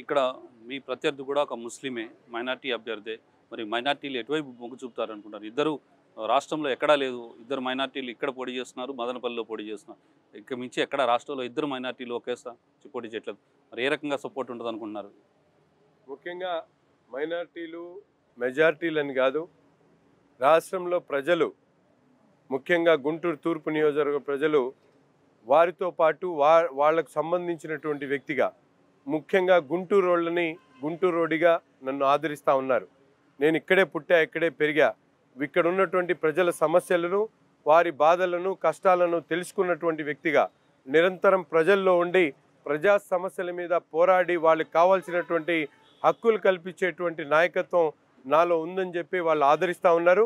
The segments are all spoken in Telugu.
ఇక్కడ మీ ప్రత్యర్థి కూడా ఒక ముస్లిమే, మైనార్టీ అభ్యర్థే. మరి మైనార్టీలు ఎటువైపు మొగ్గు చూపుతారనుకుంటారు? ఇద్దరు రాష్ట్రంలో ఎక్కడా లేదు. ఇద్దరు మైనార్టీలు ఇక్కడ పోటీ చేస్తున్నారు, మదనపల్లిలో పోటీ చేస్తున్నారు. ఇక మించి ఎక్కడ రాష్ట్రంలో ఇద్దరు మైనార్టీలు పోటీ చేయట్లేదు. మరి ఏ రకంగా సపోర్ట్ ఉంటుందనుకుంటున్నారు? ముఖ్యంగా మైనార్టీలు మెజార్టీలని కాదు, రాష్ట్రంలో ప్రజలు, ముఖ్యంగా గుంటూరు తూర్పు నియోజకవర్గ ప్రజలు వారితో పాటు వాళ్లకు సంబంధించినటువంటి వ్యక్తిగా, ముఖ్యంగా గుంటూరు రోడిగా నన్ను ఆదరిస్తూ ఉన్నారు. నేను ఇక్కడే పుట్టా, ఇక్కడే పెరిగా. ఇక్కడ ఉన్నటువంటి ప్రజల సమస్యలను, వారి బాధలను, కష్టాలను తెలుసుకున్నటువంటి వ్యక్తిగా నిరంతరం ప్రజల్లో ఉండి ప్రజా సమస్యల మీద పోరాడి వాళ్ళకి కావాల్సినటువంటి హక్కులు కల్పించేటువంటి నాయకత్వం నాలో ఉందని చెప్పి వాళ్ళు ఆదరిస్తూ ఉన్నారు.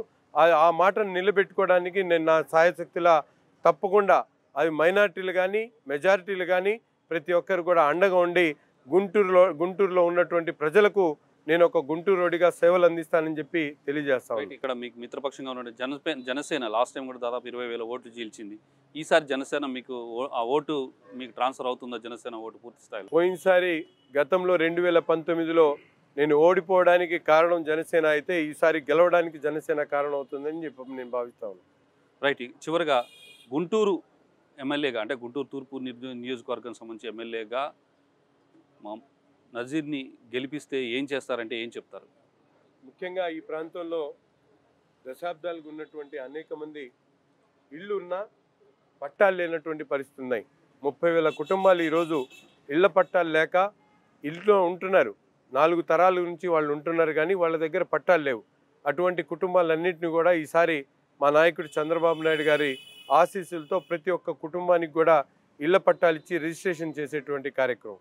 ఆ మాటను నిలబెట్టుకోవడానికి నేను నా సాయశక్తిలా తప్పకుండా అవి మైనార్టీలు కానీ మెజారిటీలు కానీ ప్రతి ఒక్కరు కూడా అండగా ఉండి గుంటూరులో ఉన్నటువంటి ప్రజలకు నేను ఒక గుంటూరు రోడ్డుగా సేవలు అందిస్తానని చెప్పి తెలియజేస్తాను. ఇక్కడ మీకు మిత్రపక్షంగా ఉన్న జనసేన లాస్ట్ టైం కూడా దాదాపు 20,000 ఓట్లు చీల్చింది. ఈసారి జనసేన మీకు ఆ ఓటు మీకు ట్రాన్స్ఫర్ అవుతుందా? జనసేన ఓటు పూర్తి స్థాయిలో పోయినసారి గతంలో 2019లో నేను ఓడిపోవడానికి కారణం జనసేన అయితే ఈసారి గెలవడానికి జనసేన కారణం అవుతుందని చెప్పి నేను భావిస్తాను. రైట్. చివరిగా గుంటూరు ఎమ్మెల్యేగా, అంటే గుంటూరు తూర్పు నియోజకవర్గం సంబంధించి ఎమ్మెల్యేగా నజీర్ని గెలిపిస్తే ఏం చేస్తారంటే ఏం చెప్తారు? ముఖ్యంగా ఈ ప్రాంతంలో దశాబ్దాలకు ఉన్నటువంటి అనేక మంది ఇళ్ళు ఉన్నా పట్టాలు లేనటువంటి పరిస్థితి ఉన్నాయి. 30,000 కుటుంబాలు ఈరోజు ఇళ్ల పట్టాలు లేక ఇల్లులో ఉంటున్నారు. 4 తరాల నుంచి వాళ్ళు ఉంటున్నారు, కానీ వాళ్ళ దగ్గర పట్టాలు లేవు. అటువంటి కుటుంబాలన్నింటినీ కూడా ఈసారి మా నాయకుడు చంద్రబాబు నాయుడు గారి ఆశీస్సులతో ప్రతి ఒక్క కుటుంబానికి కూడా ఇళ్ల పట్టాలు ఇచ్చి రిజిస్ట్రేషన్ చేసేటువంటి కార్యక్రమం.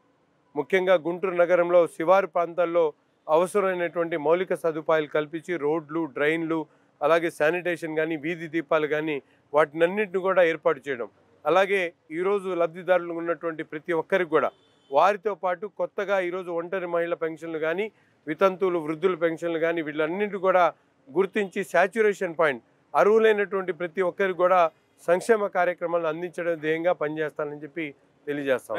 ముఖ్యంగా గుంటూరు నగరంలో శివారు ప్రాంతాల్లో అవసరమైనటువంటి మౌలిక సదుపాయాలు కల్పించి రోడ్లు, డ్రైన్లు, అలాగే శానిటేషన్ కానీ, వీధి దీపాలు కానీ వాటినన్నింటిని కూడా ఏర్పాటు చేయడం. అలాగే ఈరోజు లబ్ధిదారులు ఉన్నటువంటి ప్రతి ఒక్కరికి కూడా వారితో పాటు కొత్తగా ఈరోజు ఒంటరి మహిళల పెన్షన్లు కానీ, వితంతువులు, వృద్ధుల పెన్షన్లు కానీ వీళ్ళన్నింటినీ కూడా గుర్తించి శాచ్యురేషన్ పాయింట్ అర్హులైనటువంటి ప్రతి ఒక్కరికి కూడా సంక్షేమ కార్యక్రమాలను అందించడం ధ్యేయంగా పనిచేస్తానని చెప్పి తెలియజేస్తాం.